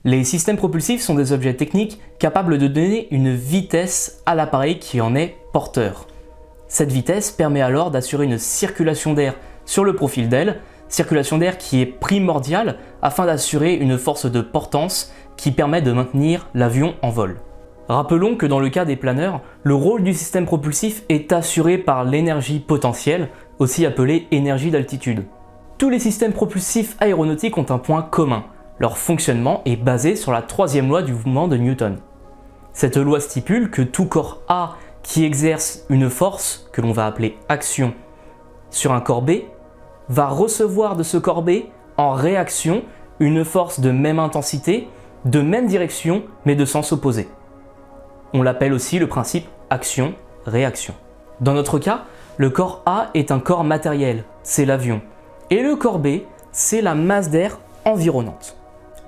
Les systèmes propulsifs sont des objets techniques capables de donner une vitesse à l'appareil qui en est porteur. Cette vitesse permet alors d'assurer une circulation d'air sur le profil d'aile, circulation d'air qui est primordiale afin d'assurer une force de portance qui permet de maintenir l'avion en vol. Rappelons que dans le cas des planeurs, le rôle du système propulsif est assuré par l'énergie potentielle, aussi appelée énergie d'altitude. Tous les systèmes propulsifs aéronautiques ont un point commun. Leur fonctionnement est basé sur la troisième loi du mouvement de Newton. Cette loi stipule que tout corps A qui exerce une force, que l'on va appeler action, sur un corps B, va recevoir de ce corps B en réaction une force de même intensité, de même direction, mais de sens opposé. On l'appelle aussi le principe action-réaction. Dans notre cas, le corps A est un corps matériel, c'est l'avion, et le corps B, c'est la masse d'air environnante.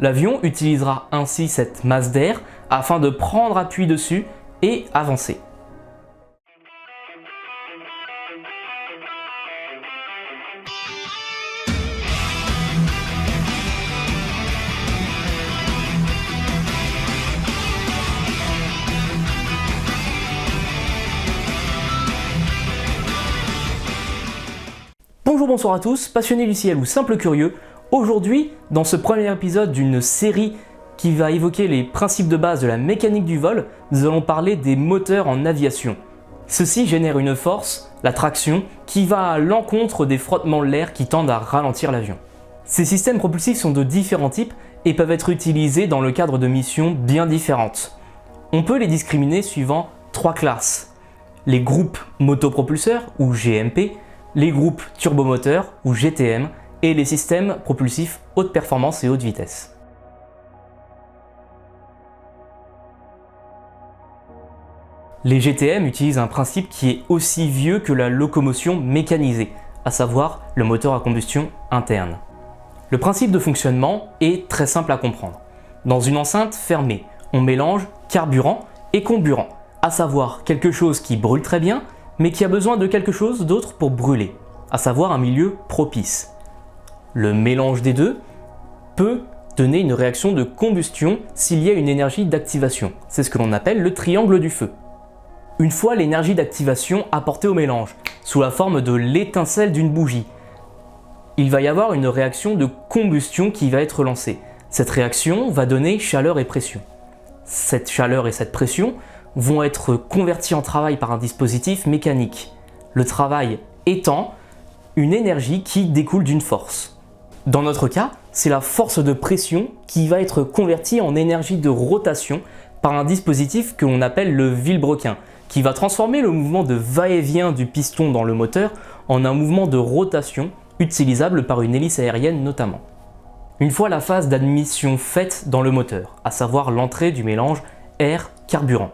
L'avion utilisera ainsi cette masse d'air afin de prendre appui dessus et avancer. Bonjour, bonsoir à tous, passionnés du ciel ou simples curieux. Aujourd'hui, dans ce premier épisode d'une série qui va évoquer les principes de base de la mécanique du vol, nous allons parler des moteurs en aviation. Ceux-ci génèrent une force, la traction, qui va à l'encontre des frottements de l'air qui tendent à ralentir l'avion. Ces systèmes propulsifs sont de différents types et peuvent être utilisés dans le cadre de missions bien différentes. On peut les discriminer suivant trois classes. Les groupes motopropulseurs ou GMP, les groupes turbomoteurs ou GTM et les systèmes propulsifs haute performance et haute vitesse. Les GTM utilisent un principe qui est aussi vieux que la locomotion mécanisée, à savoir le moteur à combustion interne. Le principe de fonctionnement est très simple à comprendre. Dans une enceinte fermée, on mélange carburant et comburant, à savoir quelque chose qui brûle très bien, mais qui a besoin de quelque chose d'autre pour brûler, à savoir un milieu propice. Le mélange des deux peut donner une réaction de combustion s'il y a une énergie d'activation. C'est ce que l'on appelle le triangle du feu. Une fois l'énergie d'activation apportée au mélange, sous la forme de l'étincelle d'une bougie, il va y avoir une réaction de combustion qui va être lancée. Cette réaction va donner chaleur et pression. Cette chaleur et cette pression vont être convertis en travail par un dispositif mécanique. Le travail étant une énergie qui découle d'une force. Dans notre cas, c'est la force de pression qui va être convertie en énergie de rotation par un dispositif que l'on appelle le vilebrequin, qui va transformer le mouvement de va-et-vient du piston dans le moteur en un mouvement de rotation utilisable par une hélice aérienne notamment. Une fois la phase d'admission faite dans le moteur, à savoir l'entrée du mélange air-carburant,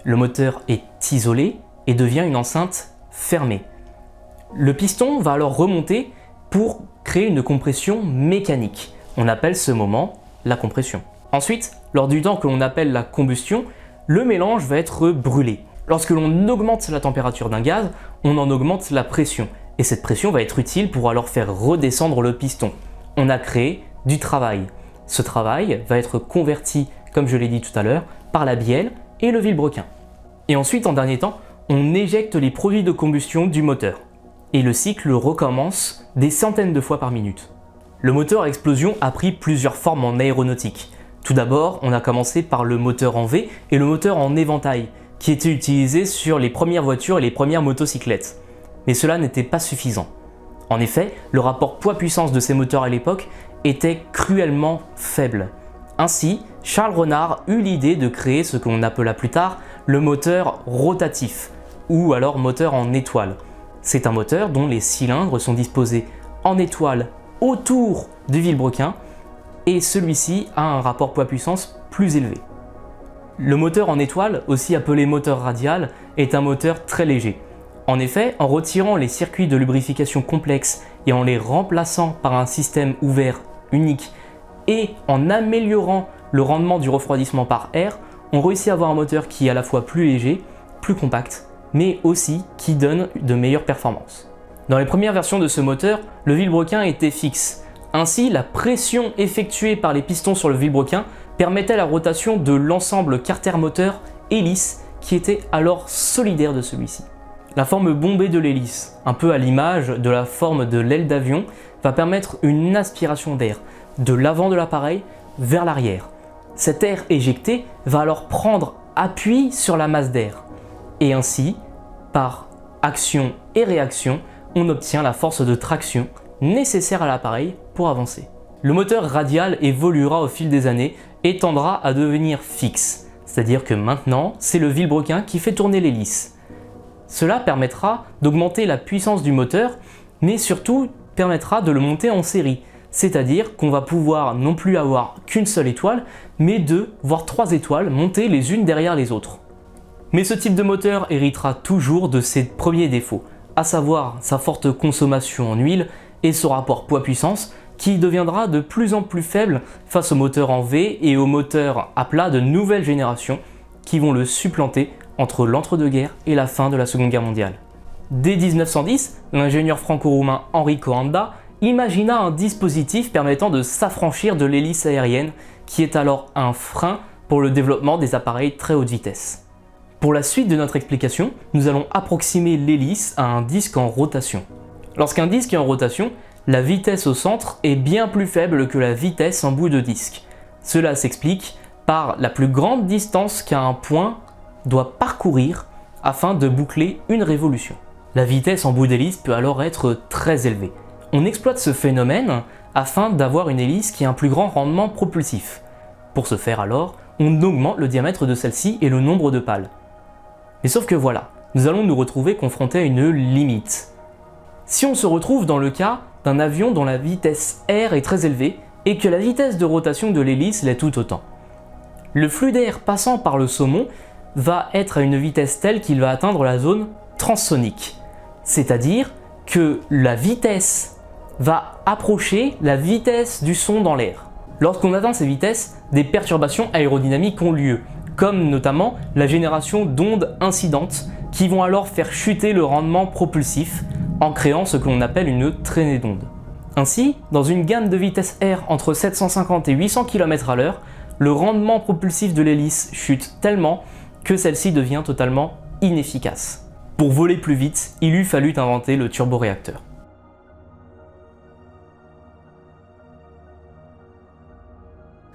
le moteur est isolé et devient une enceinte fermée. Le piston va alors remonter pour créer une compression mécanique. On appelle ce moment la compression. Ensuite, lors du temps que l'on appelle la combustion, le mélange va être brûlé. Lorsque l'on augmente la température d'un gaz, on en augmente la pression. Et cette pression va être utile pour alors faire redescendre le piston. On a créé du travail. Ce travail va être converti, comme je l'ai dit tout à l'heure, par la bielle et le vilebrequin. Et ensuite, en dernier temps, on éjecte les produits de combustion du moteur. Et le cycle recommence des centaines de fois par minute. Le moteur à explosion a pris plusieurs formes en aéronautique. Tout d'abord, on a commencé par le moteur en V et le moteur en éventail, qui étaient utilisés sur les premières voitures et les premières motocyclettes. Mais cela n'était pas suffisant. En effet, le rapport poids-puissance de ces moteurs à l'époque était cruellement faible. Ainsi, Charles Renard eut l'idée de créer ce qu'on appela plus tard le moteur rotatif, ou alors moteur en étoile. C'est un moteur dont les cylindres sont disposés en étoile autour du vilebrequin, et celui-ci a un rapport poids-puissance plus élevé. Le moteur en étoile, aussi appelé moteur radial, est un moteur très léger. En effet, en retirant les circuits de lubrification complexes et en les remplaçant par un système ouvert unique et en améliorant le rendement du refroidissement par air, on réussit à avoir un moteur qui est à la fois plus léger, plus compact, mais aussi qui donne de meilleures performances. Dans les premières versions de ce moteur, le vilebrequin était fixe. Ainsi, la pression effectuée par les pistons sur le vilebrequin permettait la rotation de l'ensemble carter-moteur-hélice qui était alors solidaire de celui-ci. La forme bombée de l'hélice, un peu à l'image de la forme de l'aile d'avion, va permettre une aspiration d'air de l'avant de l'appareil vers l'arrière. Cet air éjecté va alors prendre appui sur la masse d'air. Et ainsi, par action et réaction, on obtient la force de traction nécessaire à l'appareil pour avancer. Le moteur radial évoluera au fil des années et tendra à devenir fixe, c'est-à-dire que maintenant, c'est le vilebrequin qui fait tourner l'hélice. Cela permettra d'augmenter la puissance du moteur, mais surtout permettra de le monter en série, c'est-à-dire qu'on va pouvoir non plus avoir qu'une seule étoile, mais 2 voire 3 étoiles montées les unes derrière les autres. Mais ce type de moteur héritera toujours de ses premiers défauts, à savoir sa forte consommation en huile et son rapport poids-puissance qui deviendra de plus en plus faible face aux moteurs en V et aux moteurs à plat de nouvelle génération qui vont le supplanter entre l'entre-deux-guerres et la fin de la Seconde Guerre mondiale. Dès 1910, l'ingénieur franco-roumain Enrico Anda imagina un dispositif permettant de s'affranchir de l'hélice aérienne qui est alors un frein pour le développement des appareils très haute vitesse. Pour la suite de notre explication, nous allons approximer l'hélice à un disque en rotation. Lorsqu'un disque est en rotation, la vitesse au centre est bien plus faible que la vitesse en bout de disque. Cela s'explique par la plus grande distance qu'un point doit parcourir afin de boucler une révolution. La vitesse en bout d'hélice peut alors être très élevée. On exploite ce phénomène afin d'avoir une hélice qui a un plus grand rendement propulsif. Pour ce faire alors, on augmente le diamètre de celle-ci et le nombre de pales. Mais sauf que voilà, nous allons nous retrouver confrontés à une limite. Si on se retrouve dans le cas d'un avion dont la vitesse R est très élevée et que la vitesse de rotation de l'hélice l'est tout autant. Le flux d'air passant par le saumon va être à une vitesse telle qu'il va atteindre la zone transsonique, c'est-à-dire que la vitesse va approcher la vitesse du son dans l'air. Lorsqu'on atteint ces vitesses, des perturbations aérodynamiques ont lieu, comme notamment la génération d'ondes incidentes qui vont alors faire chuter le rendement propulsif en créant ce que l'on appelle une traînée d'ondes. Ainsi, dans une gamme de vitesse R entre 750 et 800 km/h, le rendement propulsif de l'hélice chute tellement que celle-ci devient totalement inefficace. Pour voler plus vite, il eût fallu inventer le turboréacteur.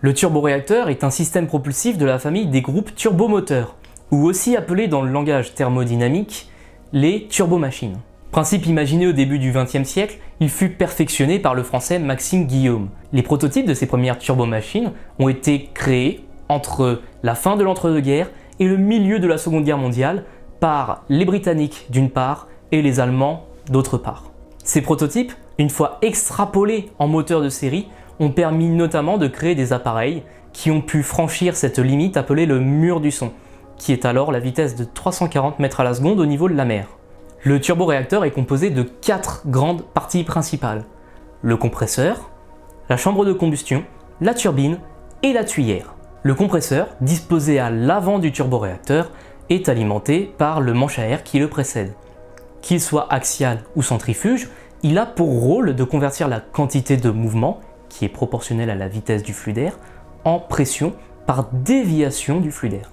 Le turboréacteur est un système propulsif de la famille des groupes turbomoteurs, ou aussi appelés dans le langage thermodynamique les turbomachines. Principe imaginé au début du XXe siècle, il fut perfectionné par le français Maxime Guillaume. Les prototypes de ces premières turbomachines ont été créés entre la fin de l'entre-deux-guerres et le milieu de la Seconde Guerre mondiale par les Britanniques d'une part et les Allemands d'autre part. Ces prototypes, une fois extrapolés en moteur de série, ont permis notamment de créer des appareils qui ont pu franchir cette limite appelée le mur du son, qui est alors la vitesse de 340 mètres à la seconde au niveau de la mer. Le turboréacteur est composé de 4 grandes parties principales: le compresseur, la chambre de combustion, la turbine et la tuyère. Le compresseur, disposé à l'avant du turboréacteur, est alimenté par le manche à air qui le précède. Qu'il soit axial ou centrifuge, il a pour rôle de convertir la quantité de mouvement, qui est proportionnelle à la vitesse du flux d'air, en pression par déviation du flux d'air.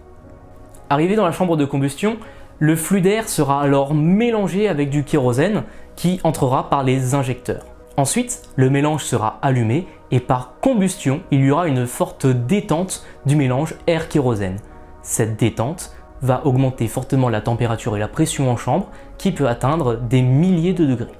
Arrivé dans la chambre de combustion, le flux d'air sera alors mélangé avec du kérosène qui entrera par les injecteurs. Ensuite, le mélange sera allumé et par combustion, il y aura une forte détente du mélange air-kérosène. Cette détente va augmenter fortement la température et la pression en chambre qui peut atteindre des milliers de degrés.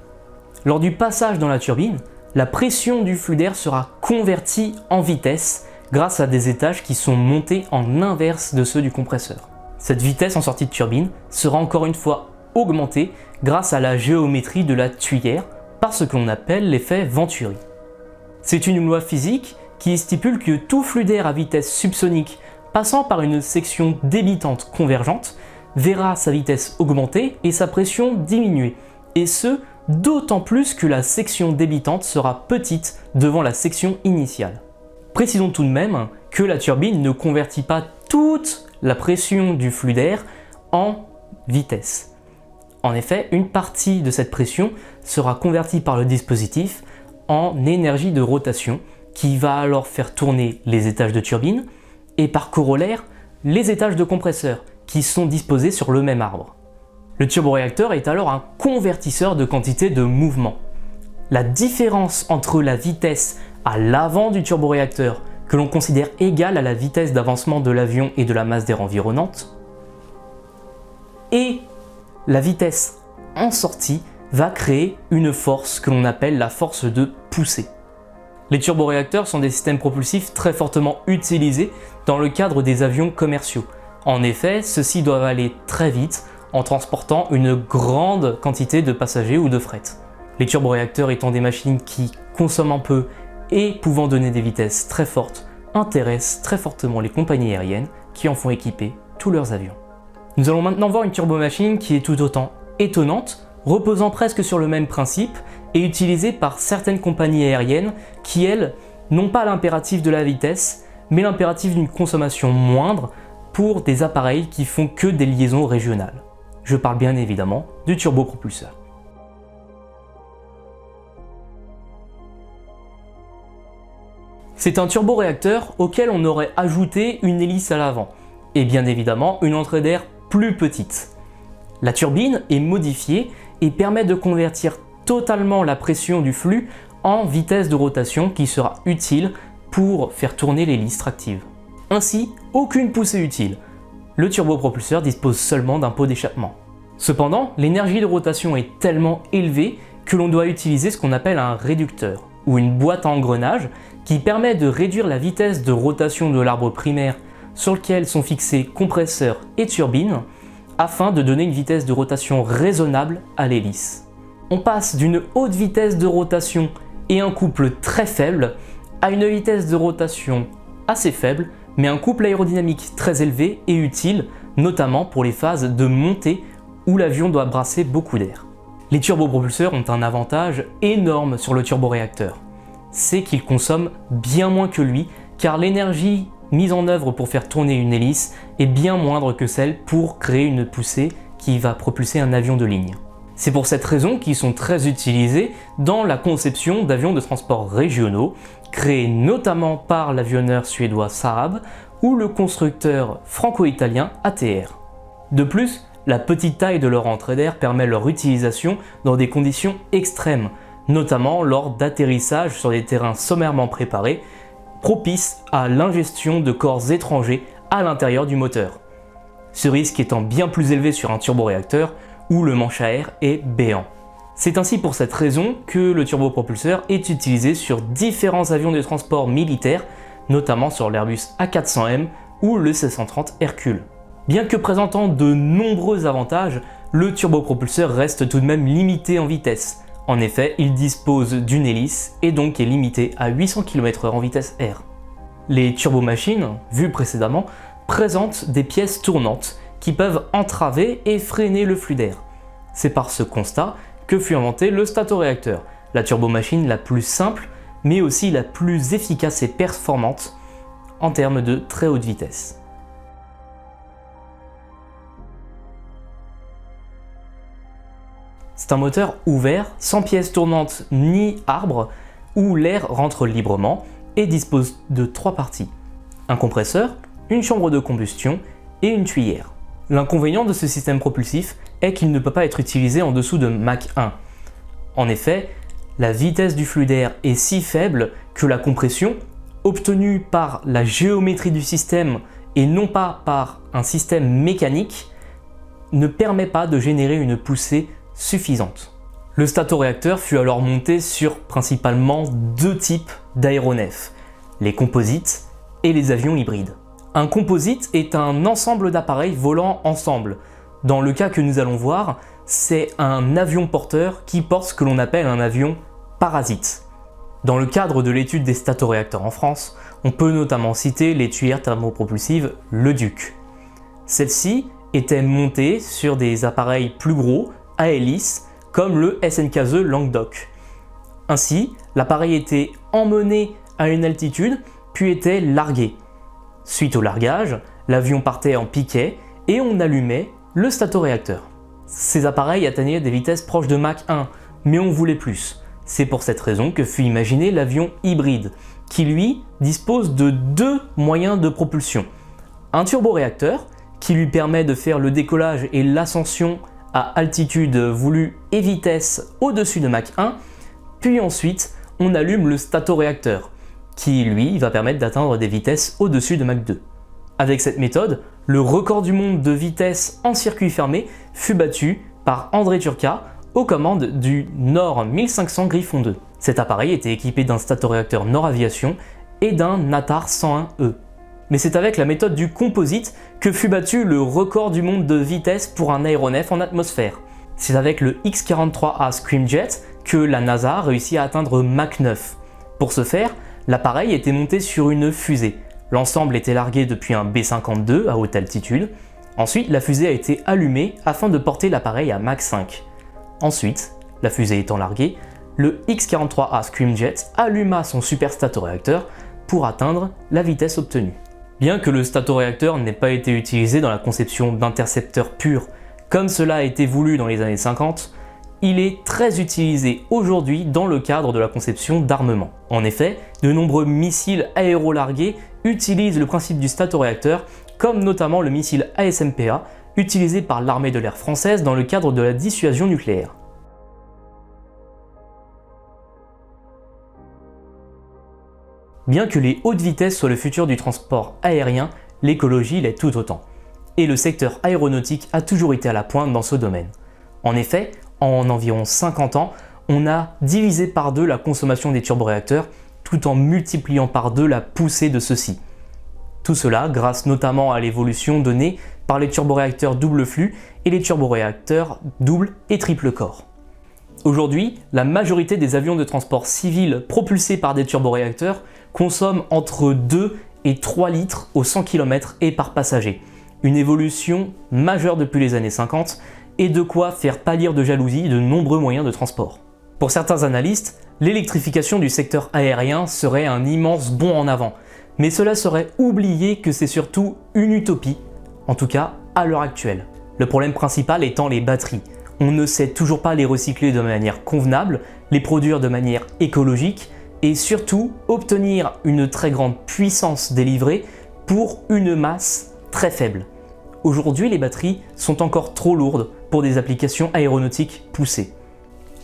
Lors du passage dans la turbine, la pression du flux d'air sera convertie en vitesse grâce à des étages qui sont montés en inverse de ceux du compresseur. Cette vitesse en sortie de turbine sera encore une fois augmentée grâce à la géométrie de la tuyère par ce que l'on appelle l'effet Venturi. C'est une loi physique qui stipule que tout flux d'air à vitesse subsonique passant par une section débitante convergente verra sa vitesse augmenter et sa pression diminuer, et ce d'autant plus que la section débitante sera petite devant la section initiale. Précisons tout de même que la turbine ne convertit pas toute la pression du flux d'air en vitesse. En effet, une partie de cette pression sera convertie par le dispositif en énergie de rotation qui va alors faire tourner les étages de turbine et par corollaire les étages de compresseurs qui sont disposés sur le même arbre. Le turboréacteur est alors un convertisseur de quantité de mouvement. La différence entre la vitesse à l'avant du turboréacteur, que l'on considère égale à la vitesse d'avancement de l'avion et de la masse d'air environnante, et la vitesse en sortie va créer une force que l'on appelle la force de poussée. Les turboréacteurs sont des systèmes propulsifs très fortement utilisés dans le cadre des avions commerciaux. En effet, ceux-ci doivent aller très vite en transportant une grande quantité de passagers ou de fret. Les turboréacteurs étant des machines qui consomment un peu et pouvant donner des vitesses très fortes, intéressent très fortement les compagnies aériennes qui en font équiper tous leurs avions. Nous allons maintenant voir une turbomachine qui est tout autant étonnante, reposant presque sur le même principe et utilisée par certaines compagnies aériennes qui, elles, n'ont pas l'impératif de la vitesse, mais l'impératif d'une consommation moindre pour des appareils qui font que des liaisons régionales. Je parle bien évidemment du turbopropulseur. C'est un turboréacteur auquel on aurait ajouté une hélice à l'avant, et bien évidemment une entrée d'air plus petite. La turbine est modifiée et permet de convertir totalement la pression du flux en vitesse de rotation qui sera utile pour faire tourner l'hélice tractive. Ainsi, aucune poussée utile. Le turbopropulseur dispose seulement d'un pot d'échappement. Cependant, l'énergie de rotation est tellement élevée que l'on doit utiliser ce qu'on appelle un réducteur, ou une boîte à engrenages qui permet de réduire la vitesse de rotation de l'arbre primaire sur lequel sont fixés compresseurs et turbines, afin de donner une vitesse de rotation raisonnable à l'hélice. On passe d'une haute vitesse de rotation et un couple très faible à une vitesse de rotation assez faible, mais un couple aérodynamique très élevé et utile, notamment pour les phases de montée où l'avion doit brasser beaucoup d'air. Les turbopropulseurs ont un avantage énorme sur le turboréacteur, c'est qu'ils consomment bien moins que lui, car l'énergie mise en œuvre pour faire tourner une hélice est bien moindre que celle pour créer une poussée qui va propulser un avion de ligne. C'est pour cette raison qu'ils sont très utilisés dans la conception d'avions de transport régionaux, créés notamment par l'avionneur suédois Saab ou le constructeur franco-italien ATR. De plus, la petite taille de leur entrée d'air permet leur utilisation dans des conditions extrêmes, notamment lors d'atterrissage sur des terrains sommairement préparés, propices à l'ingestion de corps étrangers à l'intérieur du moteur. Ce risque étant bien plus élevé sur un turboréacteur où le manche à air est béant. C'est ainsi pour cette raison que le turbopropulseur est utilisé sur différents avions de transport militaires, notamment sur l'Airbus A400M ou le C-130 Hercule. Bien que présentant de nombreux avantages, le turbopropulseur reste tout de même limité en vitesse. En effet, il dispose d'une hélice et donc est limité à 800 km/h en vitesse R. Les turbomachines, vues précédemment, présentent des pièces tournantes qui peuvent entraver et freiner le flux d'air. C'est par ce constat que fut inventé le statoréacteur, la turbomachine la plus simple, mais aussi la plus efficace et performante en termes de très haute vitesse. C'est un moteur ouvert, sans pièces tournantes ni arbre, où l'air rentre librement et dispose de 3 parties. Un compresseur, une chambre de combustion et une tuyère. L'inconvénient de ce système propulsif est qu'il ne peut pas être utilisé en dessous de Mach 1. En effet, la vitesse du flux d'air est si faible que la compression, obtenue par la géométrie du système et non pas par un système mécanique, ne permet pas de générer une poussée suffisante. Le statoréacteur fut alors monté sur principalement 2 types d'aéronefs, les composites et les avions hybrides. Un composite est un ensemble d'appareils volant ensemble. Dans le cas que nous allons voir, c'est un avion porteur qui porte ce que l'on appelle un avion parasite. Dans le cadre de l'étude des statoréacteurs en France, on peut notamment citer les tuyères thermopropulsives Leduc. Celles-ci étaient montées sur des appareils plus gros, à hélice, comme le SNKZ Languedoc. Ainsi, l'appareil était emmené à une altitude, puis était largué. Suite au largage, l'avion partait en piquet et on allumait le statoréacteur. Ces appareils atteignaient des vitesses proches de Mach 1, mais on voulait plus. C'est pour cette raison que fut imaginé l'avion hybride, qui lui dispose de deux moyens de propulsion. Un turboréacteur, qui lui permet de faire le décollage et l'ascension à altitude voulue et vitesse au-dessus de Mach 1, puis ensuite on allume le statoréacteur, qui lui va permettre d'atteindre des vitesses au-dessus de Mach 2. Avec cette méthode, le record du monde de vitesse en circuit fermé fut battu par André Turca aux commandes du Nord 1500 Griffon 2. Cet appareil était équipé d'un statoréacteur Nord Aviation et d'un Natar 101E. Mais c'est avec la méthode du composite que fut battu le record du monde de vitesse pour un aéronef en atmosphère. C'est avec le X-43A Scramjet que la NASA a réussi à atteindre Mach 9. Pour ce faire, l'appareil était monté sur une fusée. L'ensemble était largué depuis un B-52 à haute altitude. Ensuite, la fusée a été allumée afin de porter l'appareil à Mach 5. Ensuite, la fusée étant larguée, le X-43A Scramjet alluma son super statoréacteur pour atteindre la vitesse obtenue. Bien que le statoréacteur n'ait pas été utilisé dans la conception d'intercepteurs purs, comme cela a été voulu dans les années 50, il est très utilisé aujourd'hui dans le cadre de la conception d'armement. En effet, de nombreux missiles aérolargués utilisent le principe du statoréacteur, comme notamment le missile ASMPA, utilisé par l'armée de l'air française dans le cadre de la dissuasion nucléaire. Bien que les hautes vitesses soient le futur du transport aérien, l'écologie l'est tout autant. Et le secteur aéronautique a toujours été à la pointe dans ce domaine. En effet, en environ 50 ans, on a divisé par deux la consommation des turboréacteurs, tout en multipliant par deux la poussée de ceux-ci. Tout cela grâce notamment à l'évolution donnée par les turboréacteurs double flux et les turboréacteurs double et triple corps. Aujourd'hui, la majorité des avions de transport civil propulsés par des turboréacteurs consomment entre 2 et 3 litres au 100 km et par passager. Une évolution majeure depuis les années 50 et de quoi faire pâlir de jalousie de nombreux moyens de transport. Pour certains analystes, l'électrification du secteur aérien serait un immense bond en avant, mais cela serait oublier que c'est surtout une utopie, en tout cas à l'heure actuelle. Le problème principal étant les batteries. On ne sait toujours pas les recycler de manière convenable, les produire de manière écologique et surtout obtenir une très grande puissance délivrée pour une masse très faible. Aujourd'hui, les batteries sont encore trop lourdes pour des applications aéronautiques poussées.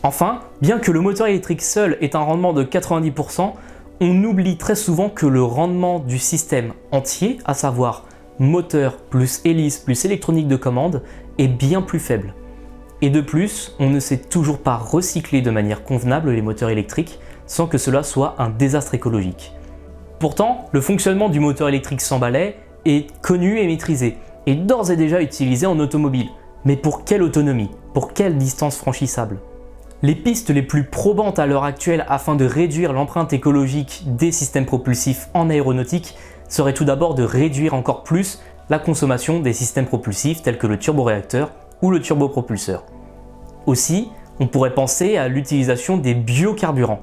Enfin, bien que le moteur électrique seul ait un rendement de 90%, on oublie très souvent que le rendement du système entier, à savoir moteur plus hélice plus électronique de commande, est bien plus faible. Et de plus, on ne sait toujours pas recycler de manière convenable les moteurs électriques sans que cela soit un désastre écologique. Pourtant, le fonctionnement du moteur électrique sans balai est connu et maîtrisé, et d'ores et déjà utilisé en automobile. Mais pour quelle autonomie? Pour quelle distance franchissable? Les pistes les plus probantes à l'heure actuelle afin de réduire l'empreinte écologique des systèmes propulsifs en aéronautique seraient tout d'abord de réduire encore plus la consommation des systèmes propulsifs tels que le turboréacteur ou le turbopropulseur. Aussi, on pourrait penser à l'utilisation des biocarburants.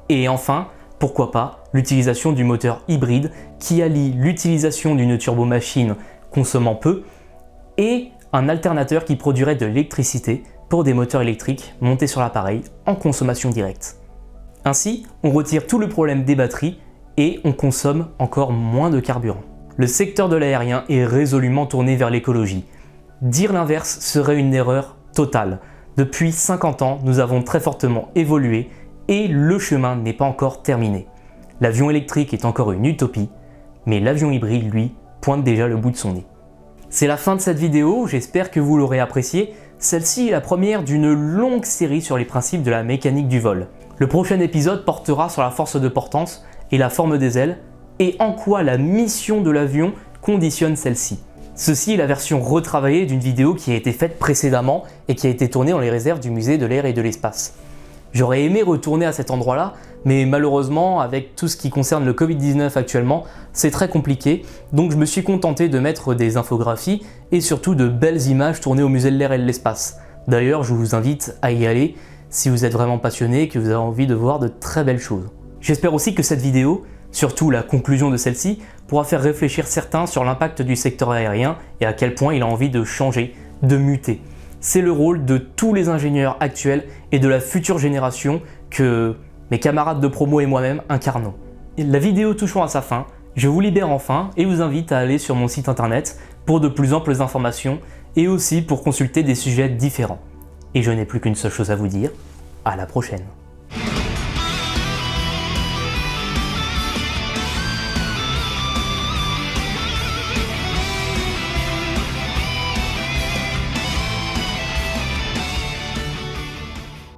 Et enfin, pourquoi pas, l'utilisation du moteur hybride qui allie l'utilisation d'une turbomachine consommant peu et un alternateur qui produirait de l'électricité pour des moteurs électriques montés sur l'appareil en consommation directe. Ainsi, on retire tout le problème des batteries et on consomme encore moins de carburant. Le secteur de l'aérien est résolument tourné vers l'écologie. Dire l'inverse serait une erreur totale. Depuis 50 ans, nous avons très fortement évolué et le chemin n'est pas encore terminé. L'avion électrique est encore une utopie, mais l'avion hybride, lui, pointe déjà le bout de son nez. C'est la fin de cette vidéo, j'espère que vous l'aurez appréciée. Celle-ci est la première d'une longue série sur les principes de la mécanique du vol. Le prochain épisode portera sur la force de portance et la forme des ailes, et en quoi la mission de l'avion conditionne celle-ci. Ceci est la version retravaillée d'une vidéo qui a été faite précédemment et qui a été tournée dans les réserves du musée de l'air et de l'espace. J'aurais aimé retourner à cet endroit-là, mais malheureusement, avec tout ce qui concerne le Covid-19 actuellement, c'est très compliqué, donc je me suis contenté de mettre des infographies et surtout de belles images tournées au musée de l'air et de l'espace. D'ailleurs, je vous invite à y aller si vous êtes vraiment passionné et que vous avez envie de voir de très belles choses. J'espère aussi que cette vidéo, surtout la conclusion de celle-ci, pourra faire réfléchir certains sur l'impact du secteur aérien et à quel point il a envie de changer, de muter. C'est le rôle de tous les ingénieurs actuels et de la future génération que mes camarades de promo et moi-même incarnons. La vidéo touchant à sa fin, je vous libère enfin et vous invite à aller sur mon site internet pour de plus amples informations et aussi pour consulter des sujets différents. Et je n'ai plus qu'une seule chose à vous dire, à la prochaine.